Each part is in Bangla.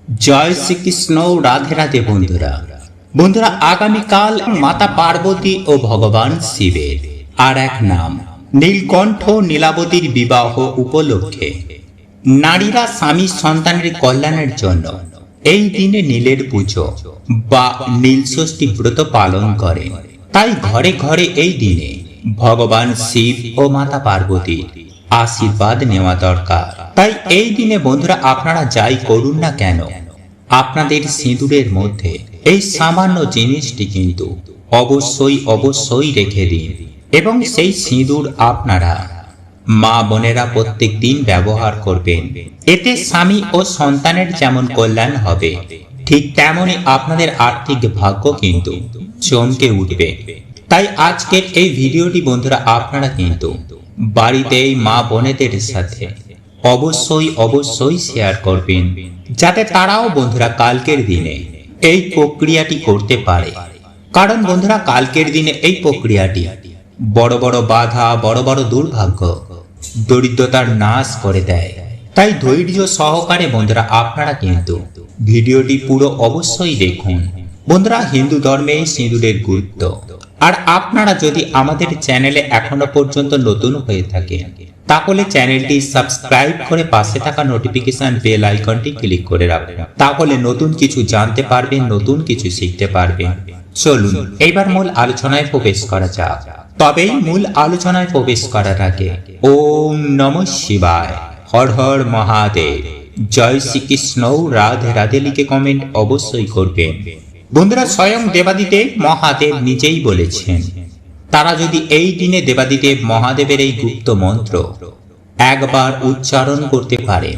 জয় শ্রীকৃষ্ণ। রাধে রাধে বন্ধুরা। বন্ধুরা, আগামীকাল মাতা পার্বতী ও ভগবান শিবের আর এক নাম নীলকণ্ঠ নীলাবতীর বিবাহ উপলক্ষে নারীরা স্বামী সন্তানের কল্যাণের জন্য এই দিনে নীলের পুজো বা নীল ষষ্ঠী ব্রত পালন করে। তাই ঘরে ঘরে এই দিনে ভগবান শিব ও মাতা পার্বতীর আশীর্বাদ নেওয়া দরকার। তাই এই দিনে বন্ধুরা, আপনারা যাই করুন না কেন, আপনাদের সিঁদুরের মধ্যে এই সামান্য জিনিসটি কিন্তু অবশ্যই রেখে দিন এবং সেই সিঁদুর আপনারা মা বোনেরা প্রত্যেক দিন ব্যবহার করবেন। এতে স্বামী ও সন্তানের যেমন কল্যাণ হবে, ঠিক তেমনই আপনাদের আর্থিক ভাগ্য কিন্তু চমকে উঠবে। তাই আজকের এই ভিডিওটি বন্ধুরা, আপনারা কিন্তু বাড়িতে এই মা বোনেদের সাথে অবশ্যই শেয়ার করবেন, যাতে তারাও বন্ধুরা কালকের দিনে এই প্রক্রিয়াটি করতে পারে। কারণ বন্ধুরা, কালকের দিনে এই প্রক্রিয়াটি বড় বড় বাধা, বড় বড় দুর্ভাগ্য, দরিদ্রতার নাশ করে দেয়। তাই ধৈর্য সহকারে বন্ধুরা আপনারা কিন্তু ভিডিওটি পুরো অবশ্যই দেখুন। বন্ধুরা, হিন্দু ধর্মে সিঁদুরের গুরুত্ব। আর আপনারা যদি আমাদের চ্যানেলে এখনো পর্যন্ত নতুন হয়ে থাকে, তাহলে চ্যানেলটি সাবস্ক্রাইব করে পাশে থাকা নোটিফিকেশন বেল আইকনটি ক্লিক করে রাখুন। তাহলে নতুন কিছু জানতে পারবেন, নতুন কিছু শিখতে পারবেন। চলুন এইবার মূল আলোচনায় প্রবেশ করা যাক। তবেই মূল আলোচনায় প্রবেশ করার আগে ওম নমঃ শিবায়, হর হর মহাদেব, জয় শ্রীকৃষ্ণ, রাধে রাধে লিখে কমেন্ট অবশ্যই করবেন। বন্ধুরা, স্বয়ং দেবাদিদেব মহাদেব নিজেই বলেছেন, তারা যদি এই দিনে দেবাদিদেব মহাদেবের এই গুপ্ত মন্ত্র একবার উচ্চারণ করতে পারে,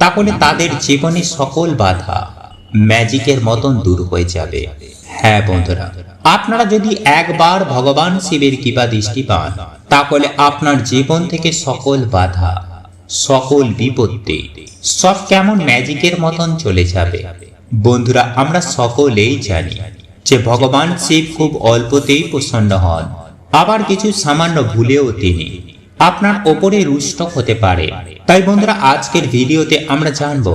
তাহলে তাদের জীবনে সকল বাধা ম্যাজিকের মতন দূর হয়ে যাবে। হ্যাঁ বন্ধুরা, আপনারা যদি একবার ভগবান শিবের কৃপা দৃষ্টি পান, তাহলে আপনার জীবন থেকে সকল বাধা, সকল বিপত্তি সব কেমন ম্যাজিকের মতন চলে যাবে। বন্ধুরা, আমরা সকলেই জানি যে ভগবান শিব খুব অল্পতেই প্রসন্ন হন, আবার কিছু সামান্য ভুলেও তিনি আপনার ওপরে রুষ্ট হতে পারে। তাই বন্ধুরা, আজকের ভিডিওতে আমরা জানব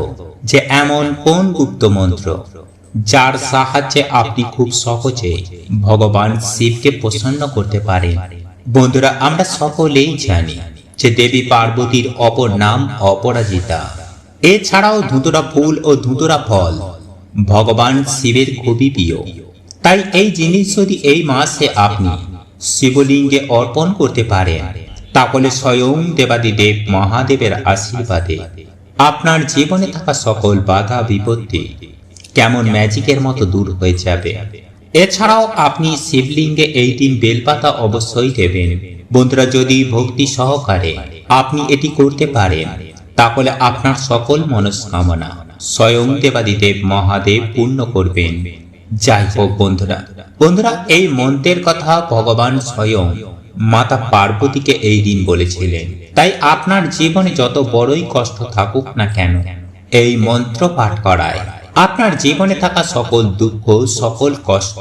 যে এমন কোন গুপ্ত মন্ত্র যার সাহায্যে আপনি খুব সহজে ভগবান শিবকে প্রসন্ন করতে পারেন। বন্ধুরা, আমরা সকলেই জানি যে দেবী পার্বতীর অপর নাম অপরাজিতা। এছাড়াও ধুতুরা ফুল ও ধুতুরা ফল ভগবান শিবের খুবই প্রিয়। তাই এই জিনিস যদি এই মাসে আপনি শিবলিঙ্গে অর্পণ করতে পারেন, তাহলে স্বয়ং দেবাদিদেব মহাদেবের আশীর্বাদে আপনার জীবনে থাকা সকল বাধা বিপত্তি কেমন ম্যাজিকের মতো দূর হয়ে যাবে। এছাড়াও আপনি শিবলিঙ্গে এই দিন বেলপাতা অবশ্যই দেবেন। বন্ধুরা, যদি ভক্তি সহকারে আপনি এটি করতে পারেন, তাহলে আপনার সকল মনস্কামনা স্বয়ং দেবাদিদেব মহাদেব পূর্ণ করবেন। যাই হোক বন্ধুরা, এই মন্ত্রের কথা ভগবান স্বয়ং মাতা পার্বতীকে এই দিন বলেছিলেন। তাই আপনার জীবনে যত বড়ই কষ্ট থাকুক না কেন, এই মন্ত্র পাঠ করায় আপনার জীবনে থাকা সকল দুঃখ, সকল কষ্ট,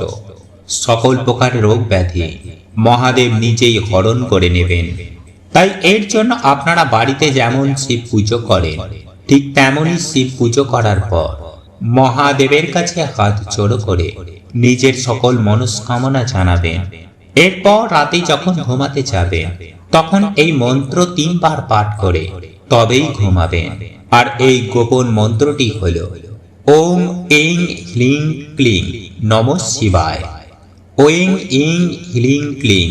সকল প্রকার রোগ ব্যাধি মহাদেব নিজেই হরণ করে নেবেন। তাই এর জন্য আপনারা বাড়িতে যেমন শিব পুজো করেন, ঠিক তেমনই শিব পুজো করার পর মহাদেবের কাছে হাত জোড়ো করে নিজের সকল মনস্কামনা জানাবেন। এরপর রাতে যখন ঘুমাতে যাবেন, তখন এই মন্ত্র 3 বার পাঠ করে তবেই ঘুমাবেন। আর এই গোপন মন্ত্রটি হল ওম ইং হ্লিং ক্লিং নমঃ শিবায়, ওং ইং হ্লিং ক্লিং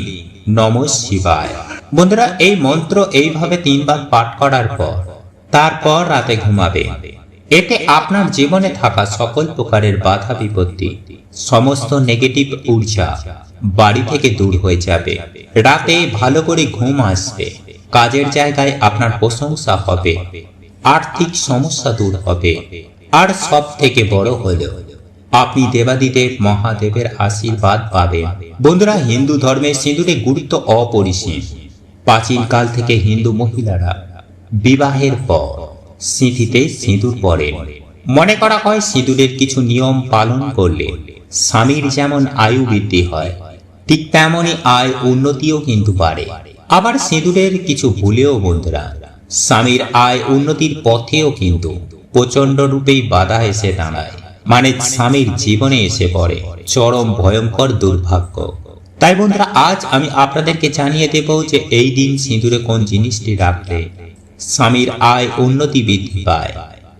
নমঃ শিবায়। বন্ধুরা, এই মন্ত্র এইভাবে 3 বার পাঠ করার পর তারপর রাতে ঘুমাবে। এতে আপনার জীবনে থাকা সকল প্রকারের বাধা বিপত্তি, সমস্ত নেগেটিভ ঊর্জা বাড়ি থেকে দূর হয়ে যাবে। রাতে ভালো করে ঘুম আসবে, কাজের জায়গায় আপনার প্রশংসা হবে, আর্থিক সমস্যা দূর হবে, আর সব থেকে বড় হলো আপনি দেবাদিদেব মহাদেবের আশীর্বাদ পাবেন। বন্ধুরা, হিন্দু ধর্মে সিঁদুরের গুরুত্ব অপরিসীম। প্রাচীনকাল থেকে হিন্দু মহিলারা বিবাহের পর সিঁথিতে সিঁদুর পরেন। মনে করা হয় সিঁদুরের কিছু নিয়ম পালন করলে স্বামীর যেমন আয়ু বৃদ্ধি হয়, ঠিক তেমনই আয় উন্নতিও কিন্তু বাড়ে। আবার সিঁদুরের কিছু ভুলেও বন্ধুরা স্বামীর আয় উন্নতির পথেও কিন্তু প্রচন্ড রূপেই বাধা এসে দাঁড়ায়, মানে স্বামীর জীবনে এসে পড়ে চরম ভয়ঙ্কর দুর্ভাগ্য। তাই বন্ধুরা, আজ আমি আপনাদেরকে জানিয়ে দেব যে এই দিন সিঁদুরে কোন জিনিসটি রাখলে স্বামীর আয় উন্নতি বৃদ্ধি পায়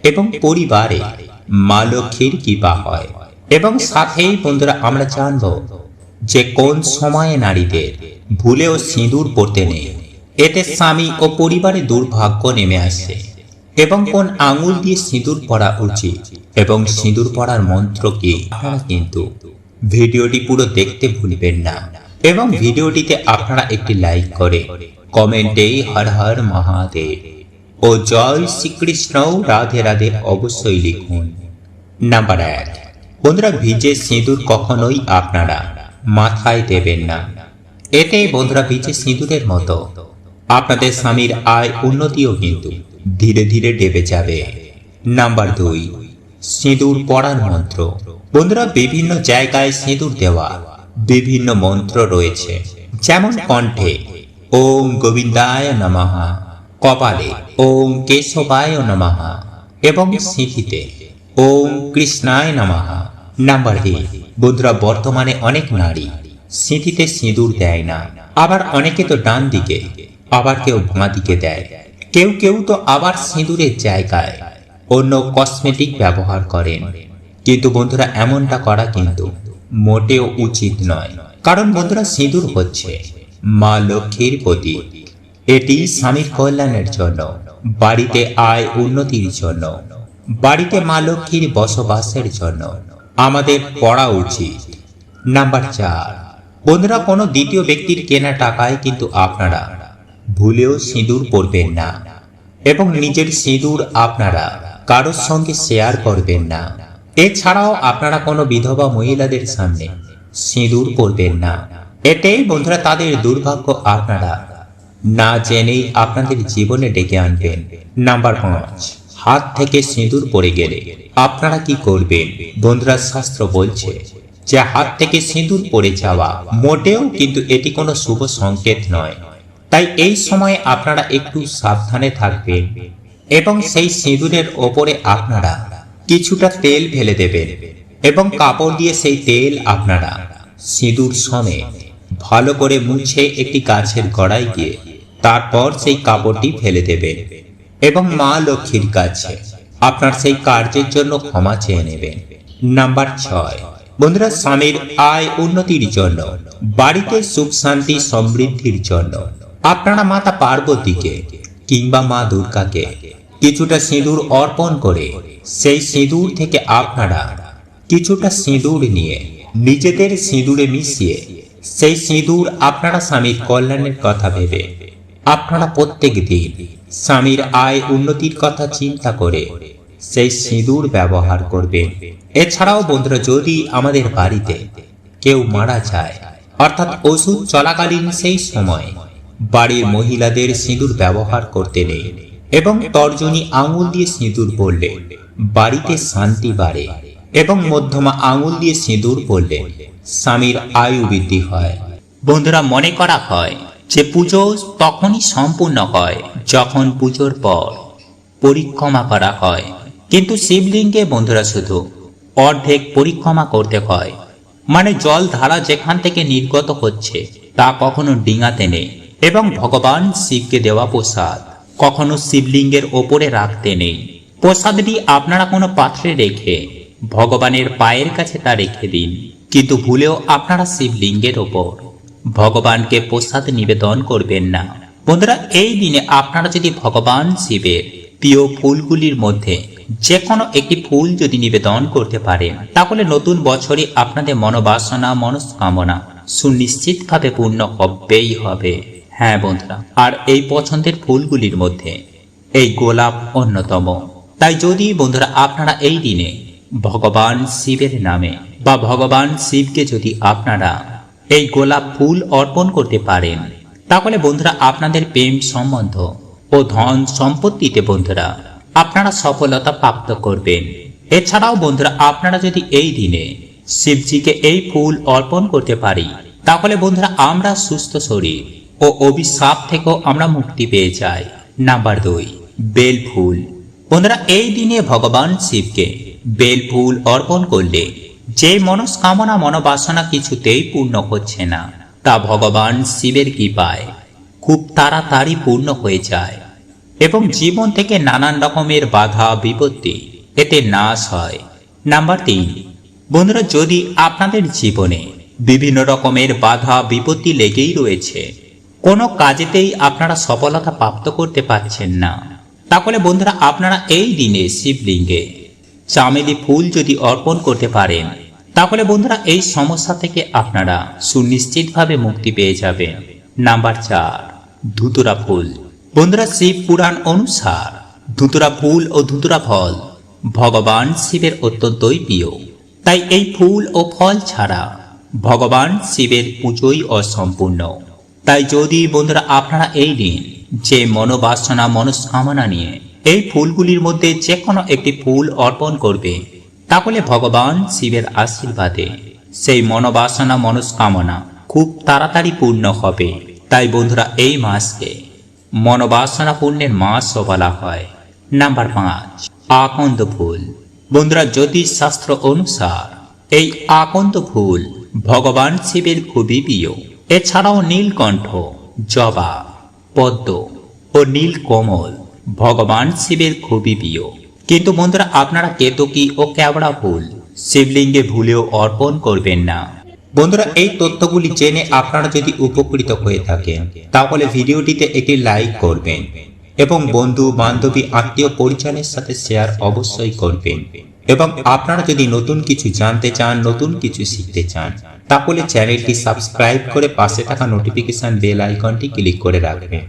এবং পরিবারে মা লক্ষ্মীর কৃপা হয়। এবং সাথেই বন্ধুরা আমরা জানব যে কোন সময়ে নারীদের ভুলেও সিঁদুর পরতে নেই, এতে স্বামী ও পরিবারে দুর্ভাগ্য নেমে আসে, এবং কোন আঙুল দিয়ে সিঁদুর পরা উচিত এবং সিঁদুর পরার মন্ত্র কি। আপনারা কিন্তু ভিডিওটি পুরো দেখতে ভুলবেন না এবং ভিডিওটিতে আপনারা একটি লাইক করে কমেন্টে হর হর মহাদেব ও জয় শ্রীকৃষ্ণ রাধে রাধে অবশ্যই লিখুন। নাম্বার 1, বন্ধুরা ভিজে সিঁদুর কখনোই আপনারা মাথায় দেবেন না। এতে বন্ধুরা ভিজে সিঁদুরের মতো আপনাদের স্বামীর আয় উন্নতিও কিন্তু ধীরে ধীরে ডেবে যাবে। নাম্বার 2, সিঁদুর পরার মন্ত্র। বন্ধুরা বিভিন্ন জায়গায় সিঁদুর দেওয়া বিভিন্ন মন্ত্র রয়েছে, যেমন কণ্ঠে ওম গোবিন্দায় নমঃ, কপালে ওম কেশবায় নমঃ এবং সিঁথিতে ওম কৃষ্ণায় নমঃ। নাম্বার 3, বন্ধুরা বর্তমানে অনেক নারী সিঁথিতে সিঁদুর দেয় না, আবার অনেকে তো ডান দিকে, আবার কেউ বাঁ দিকে দেয়, কেউ কেউ তো আবার সিঁদুরের জায়গায় অন্য কসমেটিক ব্যবহার করেন। কিন্তু বন্ধুরা এমনটা করা কিন্তু মোটেও উচিত নয়, কারণ বন্ধুরা সিঁদুর হচ্ছে মা লক্ষ্মীর প্রতীক। এটি স্বামীর কল্যাণের জন্য, বাড়িতে আয় উন্নতির জন্য, বাড়িতে মা লক্ষ্মীর বসবাসের জন্য আমাদের পড়া উচিত। নাম্বার 4, বন্ধুরা কোনো দ্বিতীয় ব্যক্তির কেনা টাকায় কিন্তু আপনারা ভুলেও সিঁদুর পরবেন না এবং নিজের সিঁদুর আপনারা কারোর সঙ্গে শেয়ার করবেন না। এছাড়াও আপনারা কোনো বিধবা মহিলাদের সামনে সিঁদুর পরবেন না, এতেই বন্ধুরা তাদের দুর্ভাগ্য আপনারা না জেনেই আপনাদের জীবনে ডেকে আনবেন। নাম্বার 5, হাত থেকে সিঁদুর পড়ে গেলে আপনারা কি করবেন। বন্ধুরা শাস্ত্র বলছে যে হাত থেকে সিঁদুর পড়ে যাওয়া মোটেও কিন্তু এটি কোনো শুভ সংকেত নয়। তাই এই সময়ে আপনারা একটু সাবধানে থাকবেন এবং সেই সিঁদুরের ওপরে আপনারা কিছুটা তেল ফেলে দেবেন এবং কাপড় দিয়ে সেই তেল আপনারা সিঁদুর সমেত ভালো করে মুছে একটি গাছের গোড়ায় গিয়ে তারপর সেই কাপড়টি ফেলে দেবেন এবং মা লক্ষ্মীর কাছে আপনার সেই কার্যের জন্য ক্ষমা চেয়ে নেবেন। নাম্বার 6, বন্ধুরা স্বামীর আয় উন্নতির জন্য, বাড়িতে সুখ শান্তি সমৃদ্ধির জন্য আপনারা মাতা পার্বতীকে কিংবা মা দুর্গাকে কিছুটা সিঁদুর অর্পণ করে সেই সিঁদুর থেকে আপনারা কিছুটা সিঁদুর নিয়ে নিজেদের সিঁদুরে মিশিয়ে সেই সিঁদুর আপনারা স্বামীর কল্যাণের কথা ভেবে আপনারা প্রত্যেক দিন স্বামীর আয় উন্নতির কথা চিন্তা করে সেই সিঁদুর ব্যবহার করবেন। এছাড়াও বন্ধুরা যদি আমাদের বাড়িতে কেউ মারা যায়, অর্থাৎ ওষুধ চলাকালীন সেই সময় বাড়ির মহিলাদের সিঁদুর ব্যবহার করতে নেই এবং তর্জনী আঙুল দিয়ে সিঁদুর পরলে বাড়িতে শান্তি বাড়ে এবং মধ্যমা আঙুল দিয়ে সিঁদুর পরলে স্বামীর আয়ু বৃদ্ধি হয়। বন্ধুরা মনে করা হয় যে পুজো তখনই সম্পূর্ণ হয় যখন পুজোর পর পরিক্রমা করা হয়, কিন্তু শিবলিঙ্গে বন্ধুরা শুধু অর্ধেক পরিক্রমা করতে হয়, মানে জল ধারা যেখান থেকে নির্গত হচ্ছে তা কখনো ডিঙাতে নেই এবং ভগবান শিবকে দেওয়া প্রসাদ কখনো শিবলিঙ্গের ওপরে রাখতে নেই। প্রসাদটি আপনারা কোনো পাত্রে রেখে ভগবানের পায়ের কাছে তা রেখে দিন, কিন্তু ভুলেও আপনারা শিবলিঙ্গের ওপর ভগবানকে প্রসাদ নিবেদন করবেন না। বন্ধুরা এই দিনে আপনারা যদি ভগবান শিবের প্রিয় ফুলগুলির মধ্যে যে কোনো একটি ফুল যদি নিবেদন করতে পারেন, তাহলে নতুন বছরে আপনাদের মনোবাসনা মনস্কামনা সুনিশ্চিতভাবে পূর্ণ হবেই হবে। হ্যাঁ বন্ধুরা, আর এই পছন্দের ফুলগুলির মধ্যে এই গোলাপ অন্যতম। তাই যদি বন্ধুরা আপনারা এই দিনে ভগবান শিবের নামে বা ভগবান শিবকে যদি আপনারা এই গোলাপ ফুল অর্পণ করতে পারেন, তাহলে বন্ধুরা আপনাদের প্রেম সম্বন্ধ ও ধন সম্পত্তিতে বন্ধুরা আপনারা সফলতা প্রাপ্ত করবেন। এছাড়াও বন্ধুরা আপনারা যদি এই দিনে শিবজিকে এই ফুল অর্পণ করতে পারি, তাহলে বন্ধুরা আমরা সুস্থ শরীর ও অভিশাপ থেকেও আমরা মুক্তি পেয়ে যাই। নাম্বার 2, বেল ফুল। বন্ধুরা এই দিনে ভগবান শিবকে বেল ফুল অর্পণ করলে যে মনস্কামনা মনোবাসনা কিছুতেই পূর্ণ হচ্ছে না, তা ভগবান শিবের কৃপায় খুব তাড়াতাড়ি পূর্ণ হয়ে যায় এবং জীবন থেকে নানান রকমের বাধা বিপত্তি এতে নাশ হয়। নাম্বার 3, বন্ধুরা যদি আপনাদের জীবনে বিভিন্ন রকমের বাধা বিপত্তি লেগেই রয়েছে, কোনো কাজেতেই আপনারা সফলতা প্রাপ্ত করতে পারছেন না, তাহলে বন্ধুরা আপনারা এই দিনে শিবলিঙ্গে চামেলি ফুল যদি অর্পণ করতে পারেন, তাহলে বন্ধুরা এই সমস্যা থেকে আপনারা সুনিশ্চিতভাবে মুক্তি পেয়ে যাবেন। নাম্বার 4, ধুতুরা ফুল। বন্ধুরা শিব পুরাণ অনুসার ধুতুরা ফুল ও ধুতুরা ফল ভগবান শিবের অত্যন্তই প্রিয়, তাই এই ফুল ও ফল ছাড়া ভগবান শিবের পুজোই অসম্পূর্ণ। তাই যদি বন্ধুরা আপনারা এই দিন যে মনোবাসনা মনস্কামনা নিয়ে এই ফুলগুলির মধ্যে যে কোনো একটি ফুল অর্পণ করবে, তাহলে ভগবান শিবের আশীর্বাদে সেই মনোবাসনা মনস্কামনা খুব তাড়াতাড়ি পূর্ণ হবে। তাই বন্ধুরা এই মাসকে মনোবাসনা পূর্ণের মাসও বলা হয়। নাম্বার 5, আকন্দ ফুল। বন্ধুরা জ্যোতিষ শাস্ত্র অনুসার এই আকন্দ ফুল ভগবান শিবের খুবই প্রিয়। এছাড়াও নীলকণ্ঠ, জবা, পদ্ম ও নীলকমল ভগবান শিবের খুবই প্রিয়। কিন্তু বন্ধুরা আপনারা কেতকী ও কেওড়া ফুল শিবলিঙ্গে ভুলেও অর্পণ করবেন না। বন্ধুরা এই তথ্যগুলি জেনে আপনারা যদি উপকৃত হয়ে থাকেন, তাহলে ভিডিওটিতে একটি লাইক করবেন এবং বন্ধু বান্ধবী আত্মীয় পরিজনের সাথে শেয়ার অবশ্যই করবেন। এবং আপনারা যদি নতুন কিছু জানতে চান, নতুন কিছু শিখতে চান, তাহলে চ্যানেলটি সাবস্ক্রাইব করে পাশে থাকা নোটিফিকেশন বেল আইকনটি ক্লিক করে রাখবেন।